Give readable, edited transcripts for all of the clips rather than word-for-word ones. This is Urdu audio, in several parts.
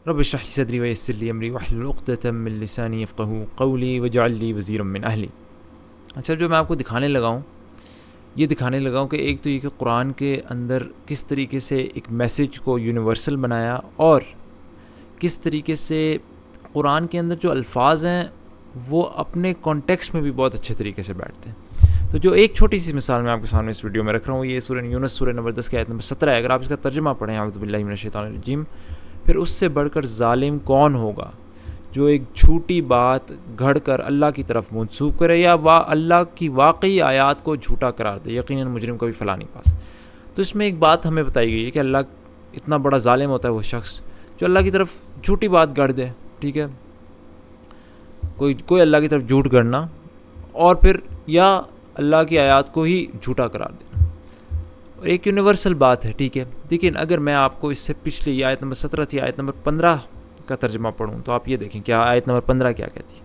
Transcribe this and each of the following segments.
رب اشرح لي صدري ويسر لي امری واحلل عقدۃ من لسانی یفقهوا قولی واجعل لي وزیرا من اہلی. اچھا، جو میں آپ کو دکھانے لگا ہوں کہ ایک تو یہ کہ قرآن کے اندر کس طریقے سے ایک میسیج کو یونیورسل بنایا، اور کس طریقے سے قرآن کے اندر جو الفاظ ہیں وہ اپنے کانٹیکسٹ میں بھی بہت اچھے طریقے سے بیٹھتے ہیں. تو جو ایک چھوٹی سی مثال میں آپ کے سامنے اس ویڈیو میں رکھ رہا ہوں، یہ سورہ یونس سورہ نمبر 10 کی آیت نمبر 17 ہے. اگر آپ اس کا ترجمہ پڑھیں اعوذ باللہ من الشیطان الرجیم، پھر اس سے بڑھ کر ظالم کون ہوگا جو ایک جھوٹی بات گھڑ کر اللہ کی طرف منسوب کرے یا اللہ کی واقعی آیات کو جھوٹا قرار دے، یقیناً مجرم کبھی فلاں نہیں پاس. تو اس میں ایک بات ہمیں بتائی گئی ہے کہ اللہ اتنا بڑا ظالم ہوتا ہے وہ شخص جو اللہ کی طرف جھوٹی بات گڑھ دے. ٹھیک ہے، کوئی اللہ کی طرف جھوٹ گڑھنا اور پھر یا اللہ کی آیات کو ہی جھوٹا قرار دینا، اور ایک یونیورسل بات ہے. ٹھیک ہے، لیکن اگر میں آپ کو اس سے پچھلی آیت نمبر 17 تھی آیت نمبر 15 کا ترجمہ پڑھوں تو آپ یہ دیکھیں کیا آیت نمبر 15 کیا کہتی ہے.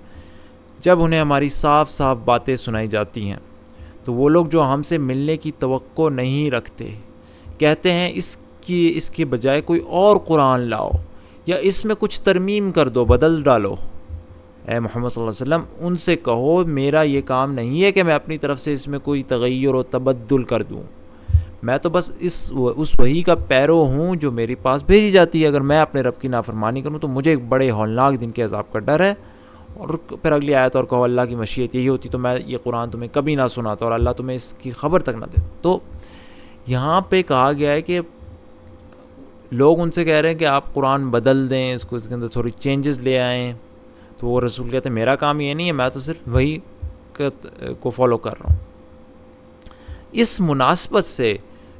جب انہیں ہماری صاف صاف باتیں سنائی جاتی ہیں تو وہ لوگ جو ہم سے ملنے کی توقع نہیں رکھتے کہتے ہیں اس کے بجائے کوئی اور قرآن لاؤ یا اس میں کچھ ترمیم کر دو، بدل ڈالو. اے محمد صلی اللہ علیہ وسلم ان سے کہو میرا یہ کام نہیں ہے کہ میں اپنی طرف سے اس میں کوئی تغیر و تبدل کر دوں، میں تو بس اس وحی کا پیرو ہوں جو میرے پاس بھیجی جاتی ہے. اگر میں اپنے رب کی نافرمانی کروں تو مجھے ایک بڑے ہولناک دن کے عذاب کا ڈر ہے. اور پھر اگلی آیت اور کہو اللہ کی مشیت یہی ہوتی تو میں یہ قرآن تمہیں کبھی نہ سناتا اور اللہ تمہیں اس کی خبر تک نہ دیتا. تو یہاں پہ کہا گیا ہے کہ لوگ ان سے کہہ رہے ہیں کہ آپ قرآن بدل دیں، اس کے اندر تھوڑی چینجز لے آئیں. تو وہ رسول کہتے ہیں میرا کام یہ نہیں ہے، میں تو صرف وہی کو فالو کر رہا ہوں. اس مناسبت سے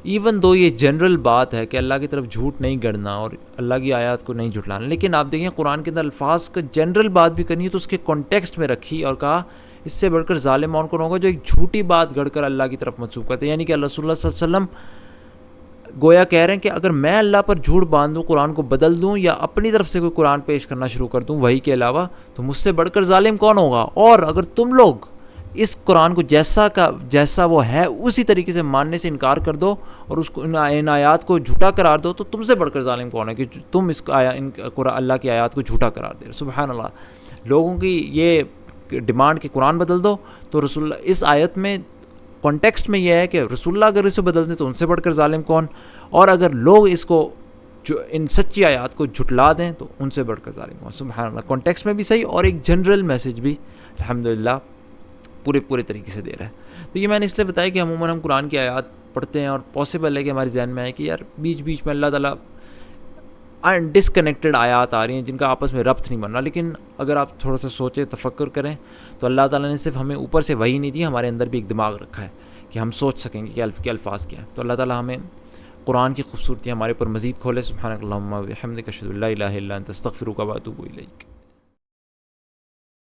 ایون دو یہ جنرل بات ہے کہ اللہ کی طرف جھوٹ نہیں گڑھنا اور اللہ کی آیات کو نہیں جھٹلانا، لیکن آپ دیکھیں قرآن کے اندر الفاظ کا جنرل بات بھی کرنی ہے تو اس کے کانٹیکسٹ میں رکھی اور کہا اس سے بڑھ کر ظالم اور کون ہوگا جو ایک جھوٹی بات گڑھ کر اللہ کی طرف منسوب کرتے ہیں. یعنی کہ اللہ صلی اللہ علیہ وسلم گویا کہہ رہے ہیں کہ اگر میں اللہ پر جھوٹ باندھوں، قرآن کو بدل دوں یا اپنی طرف سے کوئی قرآن پیش کرنا شروع کر دوں وہی کے علاوہ، تو مجھ سے بڑھ کر ظالم کون ہوگا. اور اگر تم لوگ اس قرآن کو جیسا وہ ہے اسی طریقے سے ماننے سے انکار کر دو اور اس کو ان آیات کو جھوٹا قرار دو تو تم سے بڑھ کر ظالم کون ہے کہ تم اللہ کی آیات کو جھوٹا قرار دے. سبحان اللہ. لوگوں کی یہ ڈیمانڈ کہ قرآن بدل دو، تو رسول اللہ اس آیت میں کانٹیکسٹ میں یہ ہے کہ رسول اللہ اگر اسے بدل دیں تو ان سے بڑھ کر ظالم کون، اور اگر لوگ اس کو جو ان سچی آیات کو جھٹلا دیں تو ان سے بڑھ کر ظالم کون. سبحان اللہ. کانٹیکسٹ میں بھی صحیح اور ایک جنرل میسیج بھی الحمدللہ پورے طریقے سے دے رہا ہے. تو یہ میں نے اس لیے بتایا کہ عموماً ہم قرآن کی آیات پڑھتے ہیں اور پاسبل ہے کہ ہمارے ذہن میں آئے کہ یار بیچ میں اللہ تعالیٰ ڈسکنیکٹڈ آیات آ رہی ہیں جن کا آپس میں ربط نہیں بن رہا. لیکن اگر آپ تھوڑا سا سوچیں، تفکر کریں تو اللہ تعالیٰ نے صرف ہمیں اوپر سے وحی نہیں دی، ہمارے اندر بھی ایک دماغ رکھا ہے کہ ہم سوچ سکیں گے کہ الفاظ کیا ہیں. تو اللہ تعالیٰ ہمیں قرآن کی خوبصورتی ہمارے اوپر مزید کھولے. سبحانک اللہم و بحمدک اشہد ان لا الہ الا انت استغفرک و اتوب الیک.